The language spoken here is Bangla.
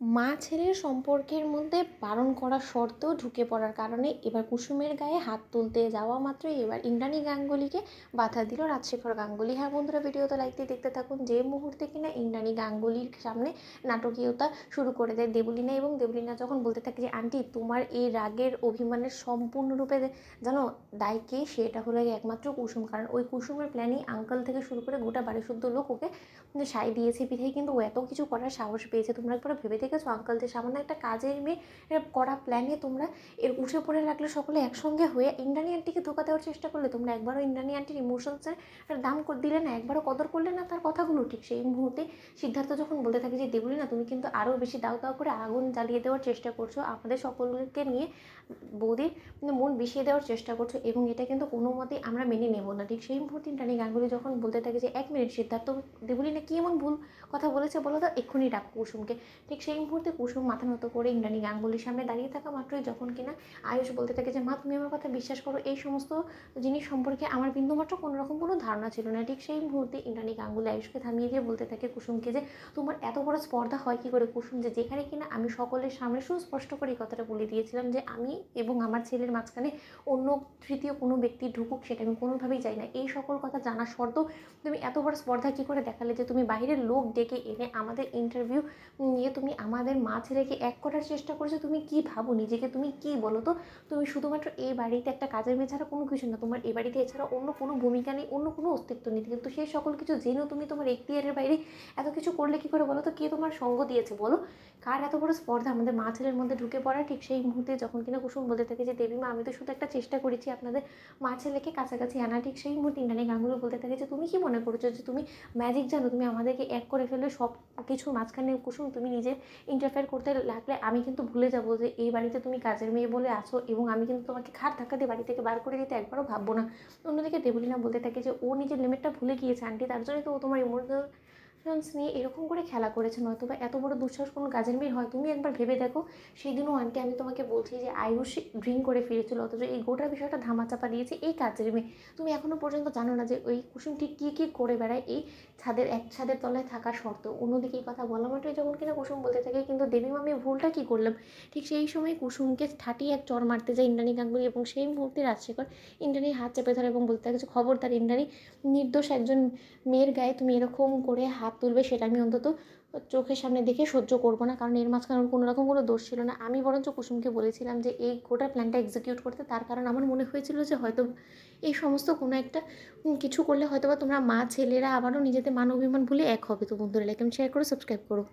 মা ছেলের সম্পর্কের মধ্যে বারণ করা সত্ত্বেও ঢুকে পড়ার কারণে এবার কুসুমের গায়ে হাত তুলতে যাওয়া মাত্রই এবার ইন্দ্রাণী গাঙ্গুলিকে বাধা দিল রাজশেখর গাঙ্গুলি। হ্যাঁ বন্ধুরা, ভিডিওটা লাইক দিয়ে দেখতে থাকুন। যে মুহূর্তে কিনা ইন্দ্রাণী গাঙ্গুলির সামনে নাটকীয়তা শুরু করে দেয় দেবলীনা, এবং দেবলীনা যখন বলতে থাকে যে আন্টি তোমার এই রাগের অভিমানের সম্পূর্ণরূপে জানো দায় কে, সেটা হলো একমাত্র কুসুম। কারণ ওই কুসুমের প্ল্যানই আঙ্কেল থেকে শুরু করে গোটা বাড়ি শুদ্ধ লোক ওকে সাই দিয়েছে বিধায় কিন্তু ও এত কিছু করার সাহস পেয়েছে। তোমরা একবার ভেবে দেখেছো আঙ্কেল যে সামান্য একটা কাজের মেয়ে করা প্ল্যানে তোমরা এর উঠে পড়ে লাগলে সকলে একসঙ্গে হয়ে ইন্দ্রাণী আন্টিকে ধোকা দেওয়ার চেষ্টা করলে। তোমরা একবারও ইন্দ্রাণী আন্টির ইমোশনসের দাম দিলে না, একবারও কদর করলে না তার কথাগুলো। ঠিক সেই মুহূর্তে সিদ্ধার্থ যখন বলতে থাকে যে দেবলীনা তুমি কিন্তু আরও বেশি দাও দাও করে আগুন জ্বালিয়ে দেওয়ার চেষ্টা করছো, আমাদের সকলকে নিয়ে বৌদির মন বিষিয়ে দেওয়ার চেষ্টা করছো, এবং এটা কিন্তু কোনো মতেই আমরা মেনে নেব না। ঠিক সেই মুহূর্তে ইন্দ্রাণী গাঙ্গুলি যখন বলতে থাকে যে 1 মিনিট সিদ্ধার্থ, দেবলীনা কি এমন ভুল কথা বলেছে বলো তো, এক্ষুনি ডাক কুসুমকে। ঠিক সেই মুহূর্তে কুসুম মাথা নত করে ইন্দ্রাণী গাঙ্গুলির সামনে দাঁড়িয়ে থাকা মাত্রই যখন কিনা আয়ুষ বলতে থাকে যে মা তুমি আমার কথা বিশ্বাস করো, এই সমস্ত জিনিস সম্পর্কে আমার বিন্দুমাত্র কোনোরকম কোনো ধারণা ছিল না। ঠিক সেই মুহূর্তে ইন্দ্রাণী গাঙ্গুলি আয়ুষকে থামিয়ে দিয়ে বলতে থাকে কুসুমকে যে তোমার এত বড় স্পর্ধা হয় কী করে কুসুম, যে যেখানে কিনা আমি সকলের সামনে সুস্পষ্ট করে এই কথাটা বলে দিয়েছিলাম যে আমি এবং আমার ছেলের মাঝখানে অন্য তৃতীয় কোনো ব্যক্তি ঢুকুক সেটা আমি কোনোভাবেই চাই না। এই সকল কথা জানা সত্ত্বেও তুমি এত বড় স্পর্ধা কী করে দেখালে যে তুমি বাইরের লোক ডেকে এনে আমাদের ইন্টারভিউ নিয়ে তুমি আমাদের মা ছেলেকে এক করার চেষ্টা করছো। তুমি কি ভাবো নিজেকে, তুমি কি বলো তো? তুমি শুধুমাত্র এই বাড়িতে একটা কাজের মেয়ে ছাড়া কোনো কিছু না, তোমার এই বাড়িতে এছাড়া অন্য কোনো ভূমিকা নেই, অন্য কোনো অস্তিত্ব নেই। কিন্তু সেই সকল কিছু জেনেও তুমি তোমার এখতিয়ারের বাইরে এত কিছু করলে কী করে বলো তো? কে তোমার সঙ্গ দিয়েছে বলো? কার এত বড় স্পর্ধা আমাদের মা ছেলের মধ্যে ঢুকে পড়া? ঠিক সেই মুহূর্তে যখন কিনা কুসুম বলতে থাকে যে দেবী মা আমি তো শুধু একটা চেষ্টা করেছি আপনাদের মা ছেলেকে কাছাকাছি আনা। ঠিক সেই মুহূর্তে ইন্দ্রাণী গাঙ্গুলি বলতে থাকে যে তুমি কি মনে করছো যে তুমি ম্যাজিক জানো, তুমি আমাদেরকে এক করে ফেললে সব কিছুর মাঝখানে কুসুম তুমি নিজে ইন্টারফেয়ার করতে লাগলে আমি কিন্তু ভুলে যাবো যে এই বাড়িতে তুমি কাজের মেয়ে বলে আছো, এবং আমি কিন্তু তোমাকে ঘাট ধাক্কা দিয়ে বাড়ি থেকে বার করে দিতে একবারও ভাববো না। অন্যদিকে দেবলীনা বলতে থাকে যে ও নিজের লিমিটটা ভুলে গিয়েছে আন্টি, তার জন্যই তো ও তোমার ইমোশনাল নিয়ে এরকম করে খেলা করেছে। নয়তো বা এত বড় দুঃসাহস কোনো কাজের মেয়ের হয়? তুমি একবার ভেবে দেখো, সেই দিনও আন্টি আমি তোমাকে বলছি যে আয়ুষ ড্রিঙ্ক করে ফিরেছিল, অথচ এই গোটা বিষয়টা ধামাচাপা দিয়েছে এই কাজের মেয়ে। তুমি এখনও পর্যন্ত জানো না যে ওই কুসুম ঠিক কী কী করে বেড়ায় এই এক ছাদের তলায় থাকা সত্ত্বেও। অন্যদিকে এই কথা বলা মাত্রই যখন কিনা কুসুম বলতে থাকে কিন্তু দেবী মা আমি ভুলটা কী করলাম? ঠিক সেই সময় কুসুমকে ঠাটিয়ে এক চড় মারতে যায় ইন্দ্রাণী গাঙ্গুলি, এবং সেই মুহূর্তে রাজশেখর ইন্দ্রাণীর হাত চেপে ধরে এবং বলতে থাকে যে খবরদার ইন্দ্রাণী, নির্দোষ একজন মেয়ের গায়ে তুমি এরকম করে হাত তুলবে সেটা আমি অন্তত চোখের সামনে দেখে সহ্য করবো না। কারণ এর মাঝখানে ওর কোনো রকম কোনো দোষ ছিল না। আমি বরঞ্চ কুসুমকে বলেছিলাম যে এই গোটা প্ল্যানটা এক্সিকিউট করতে, তার কারণ আমার মনে হয়েছিল যে হয়তো এই সমস্ত কোনো একটা কিছু করলে হয়তো বা তোমরা মা ছেলেরা আবারও নিজেদের মান অভিমান ভুলে এক হবে। তো বন্ধুরা লাইক এন্ড শেয়ার করে সাবস্ক্রাইব করো।